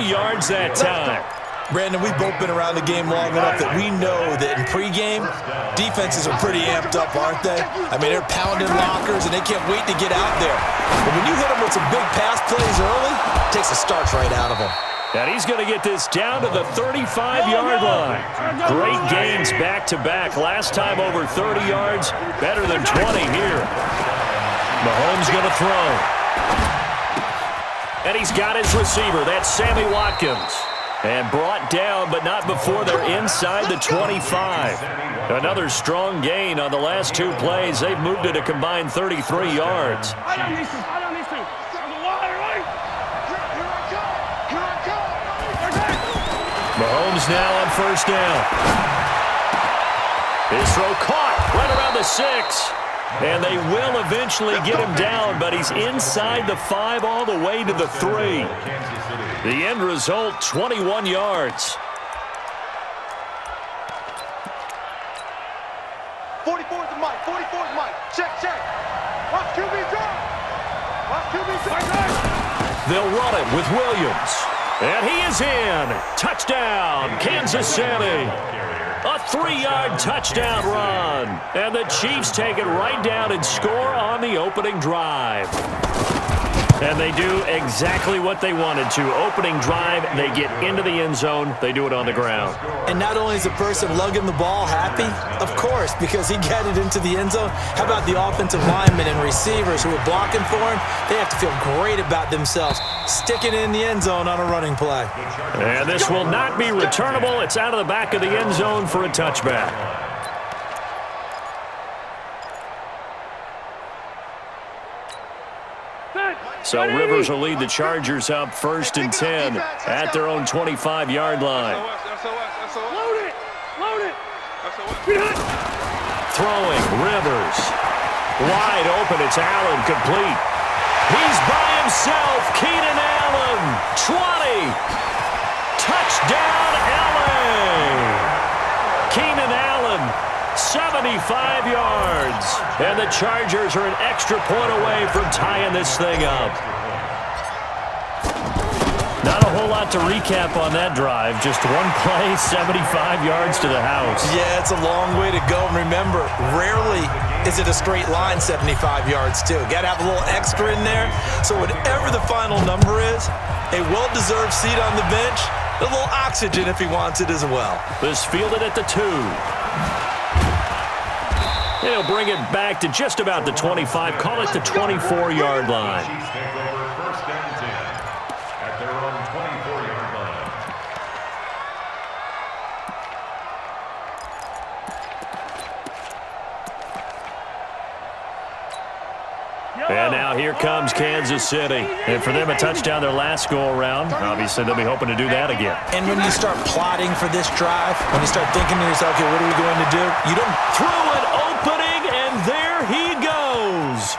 yards that time. Brandon, we've both been around the game long enough that we know that in pregame, defenses are pretty amped up, aren't they? I mean, they're pounding lockers, and they can't wait to get out there. But when you hit them with some big pass plays early, it takes the starch right out of them. And he's going to get this down to the 35-yard line. Great gains back-to-back. Last time over 30 yards, better than 20 here. Mahomes going to throw. And he's got his receiver. That's Sammy Watkins. And brought down, but not before they're inside the 25. Another strong gain on the last two plays. They've moved it a combined 33 yards. Mahomes now on first down. His throw caught right around the 6. And they will eventually get him down, but he's inside the 5 all the way to the 3. The end result, 21 yards. 44 is the mic. 44 is the mic. Check, check. Watch QB drop. Watch QB drop. They'll run it with Williams. And he is in. Touchdown, Kansas City. A 3-yard touchdown run. And the Chiefs take it right down and score on the opening drive. And they do exactly what they wanted to. Opening drive, they get into the end zone. They do it on the ground. And not only is the person lugging the ball happy, of course, because he got it into the end zone. How about the offensive linemen and receivers who are blocking for him? They have to feel great about themselves, sticking in the end zone on a running play. And this will not be returnable. It's out of the back of the end zone for a touchback. So Rivers will lead the Chargers up 1st and 10 at their own 25-yard line. Load it. Load it. Throwing, Rivers. Wide open, it's Allen, complete. He's by himself, Keenan Allen, 20. Touchdown, LA. Keenan Allen, 75 yards. And the Chargers are an extra point away from tying this thing up. Not a whole lot to recap on that drive. Just one play, 75 yards to the house. Yeah, it's a long way to go. And remember, rarely is it a straight line 75 yards, too. Got to have a little extra in there. So whatever the final number is, a well-deserved seat on the bench, a little oxygen if he wants it as well. This fielded at the 2. They'll bring it back to just about the 25. Call it the 24-yard line. And now here comes Kansas City. And for them, a touchdown their last go-around. Obviously, they'll be hoping to do that again. And when you start plotting for this drive, when you start thinking to yourself, okay, what are we going to do? You don't through an opening, and there he goes.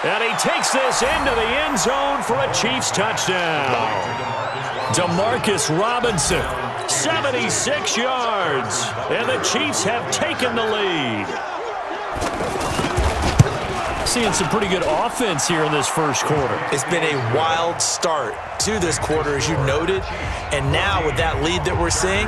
And he takes this into the end zone for a Chiefs touchdown. Demarcus Robinson, 76 yards. And the Chiefs have taken the lead. Seeing some pretty good offense here in this first quarter. It's been a wild start to this quarter, as you noted. And now with that lead that we're seeing,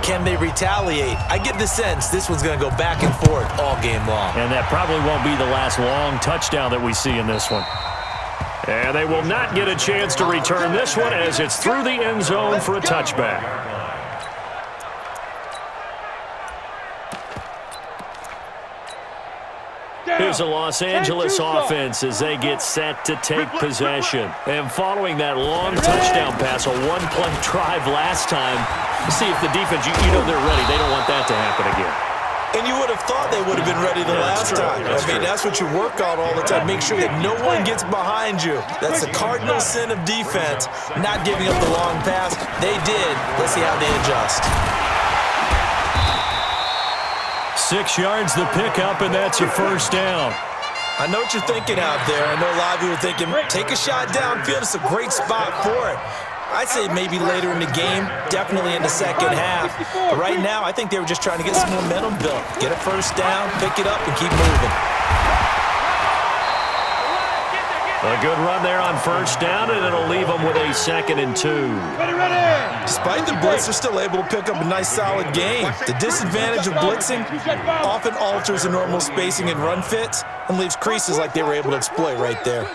can they retaliate? I get the sense this one's going to go back and forth all game long. And that probably won't be the last long touchdown that we see in this one. And they will not get a chance to return this one as it's through the end zone for a touchback. Here's the Los Angeles offense as they get set to take possession. And following that long touchdown pass, a one-play drive last time, see if the defense, you know they're ready. They don't want that to happen again. And you would have thought they would have been ready the last time. That's what you work on all the time. Make sure that no one gets behind you. That's the cardinal sin of defense, not giving up the long pass. They did. Let's see how they adjust. 6 yards the pickup, and that's a first down. I know what you're thinking out there. I know a lot of you are thinking, take a shot downfield. It's a great spot for it. I'd say maybe later in the game, definitely in the second half. But right now, I think they were just trying to get some momentum built. Get a first down, pick it up, and keep moving. A good run there on first down, and it'll leave them with a 2nd and 2. Despite the blitz, they're still able to pick up a nice, solid gain. The disadvantage of blitzing often alters the normal spacing and run fits and leaves creases like they were able to exploit right there.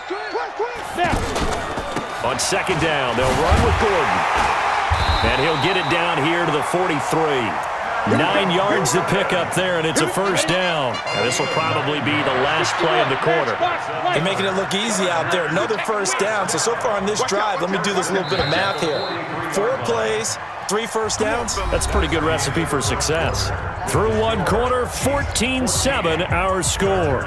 On 2nd down, they'll run with Gordon. And he'll get it down here to the 43. 9 yards to pick up there, and it's a first down. And this will probably be the last play of the quarter. They're making it look easy out there. Another first down. So far on this drive, let me do this little bit of math here. 4 plays, 3 first downs. That's a pretty good recipe for success. Through 1 quarter, 14-7 our score.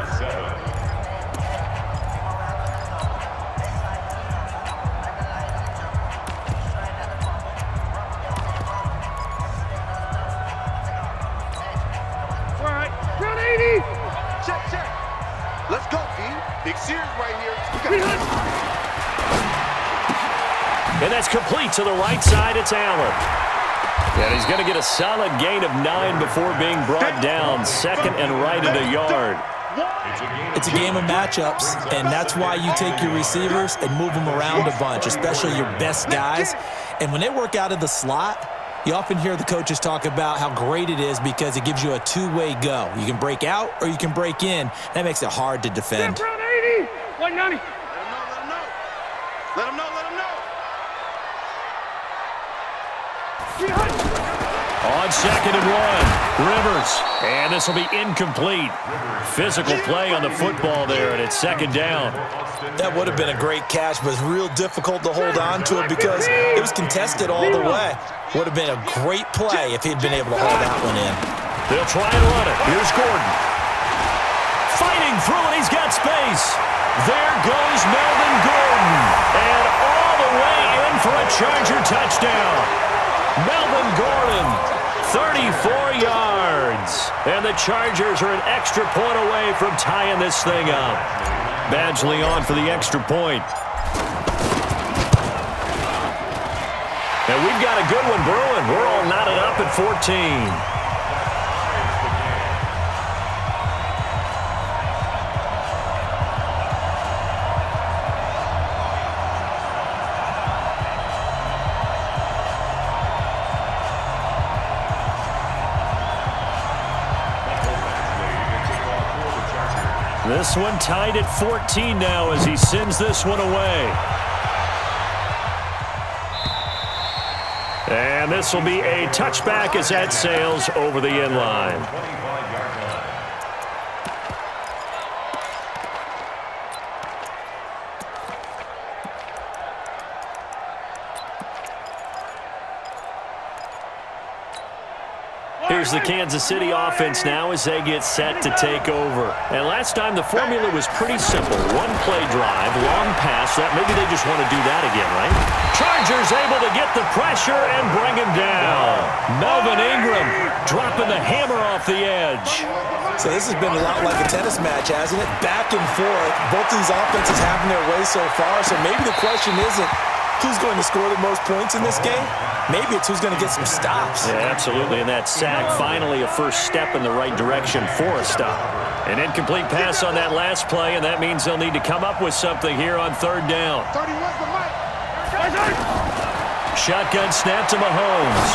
Let's go, D. Big series right here. And that's complete to the right side. It's Allen. And he's going to get a solid gain of 9 before being brought down. 2nd and right at a yard. It's a game of matchups, and that's why you take your receivers and move them around a bunch, especially your best guys. And when they work out of the slot, you often hear the coaches talk about how great it is because it gives you a two-way go. You can break out or you can break in. That makes it hard to defend. 80, 190. Let him know. On 2nd and 1, Rivers. And this will be incomplete. Physical play on the football there, and it's 2nd down. That would have been a great catch, but it's real difficult to hold on to it because it was contested all the way. Would have been a great play if he'd been able to hold that one in. They'll try and run it. Here's Gordon. Fighting through it. He's got space. There goes Melvin Gordon. And all the way in for a Charger touchdown. Melvin Gordon, 34 yards. And the Chargers are an extra point away from tying this thing up. Badgley on for the extra point. And we've got a good one brewing. We're all knotted up at 14. This one tied at 14 now as he sends this one away. And this will be a touchback as that sails over the end line. Here's the Kansas City offense now as they get set to take over. And last time the formula was pretty simple. 1 play drive, long pass. That maybe they just want to do that again, right? Chargers able to get the pressure and bring him down. Melvin Ingram dropping the hammer off the edge. So this has been a lot like a tennis match, hasn't it? Back and forth. Both these offenses having their way so far. So maybe the question isn't who's going to score the most points in this game. Maybe it's who's going to get some stops. Yeah, absolutely. And that sack, finally a first step in the right direction for a stop. An incomplete pass on that last play, and that means they'll need to come up with something here on 3rd down. Shotgun snap to Mahomes.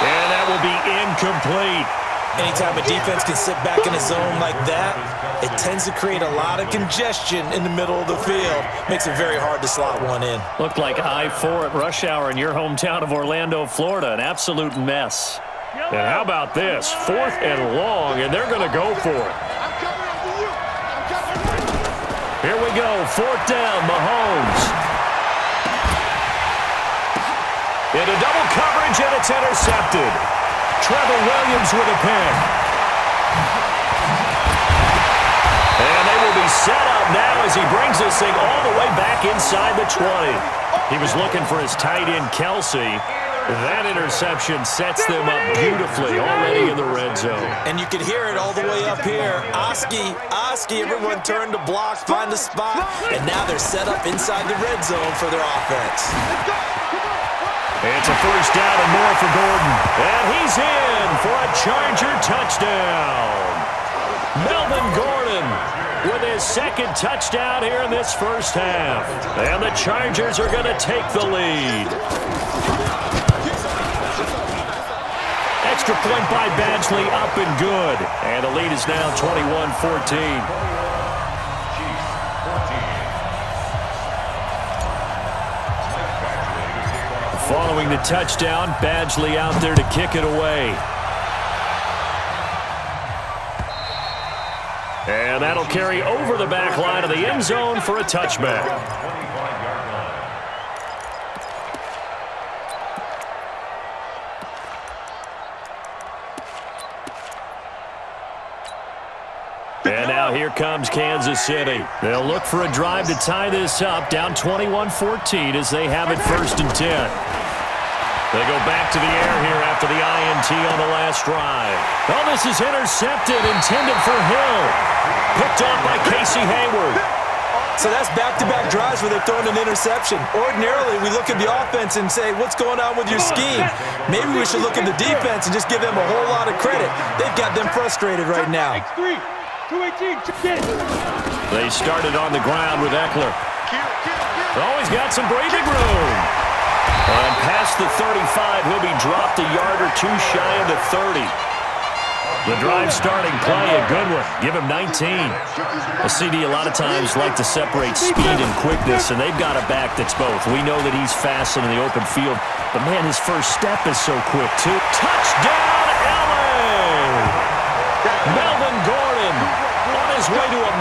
And that will be incomplete. Anytime a defense can sit back in a zone like that, it tends to create a lot of congestion in the middle of the field. Makes it very hard to slot one in. Looked like I-4 at rush hour in your hometown of Orlando, Florida. An absolute mess. And how about this? 4th and long, and they're going to go for it. Here we go. 4th down, Mahomes. Into double coverage, and it's intercepted. Trevor Williams with a pick. And they will be set up now as he brings this thing all the way back inside the 20. He was looking for his tight end, Kelsey. That interception sets them up beautifully already in the red zone. And you can hear it all the way up here. Oski, everyone turned to block, find a spot, and now they're set up inside the red zone for their offense. It's a first down and more for Gordon. And he's in for a Charger touchdown. Melvin Gordon with his second touchdown here in this first half. And the Chargers are going to take the lead. Extra point by Badgley, up and good. And the lead is now 21-14. Following the touchdown, Badgley out there to kick it away. And that'll carry over the back line of the end zone for a touchback. And now here comes Kansas City. They'll look for a drive to tie this up, down 21-14 as they have it 1st and 10. They go back to the air here after the INT on the last drive. Oh, this is intercepted, intended for Hill. Picked off by Casey Hayward. So that's back-to-back drives where they've thrown an interception. Ordinarily, we look at the offense and say, what's going on with your scheme? Maybe we should look at the defense and just give them a whole lot of credit. They've got them frustrated right now. They started on the ground with Eckler. Oh, he's got some breathing room. And past the 35, he'll be dropped a yard or two shy of the 30. The drive starting play, a good one. Give him 19. A CD a lot of times like to separate speed and quickness, and they've got a back that's both. We know that he's fast in the open field, but, man, his first step is so quick, too. Touchdown, LA! Melvin Gordon on his way to a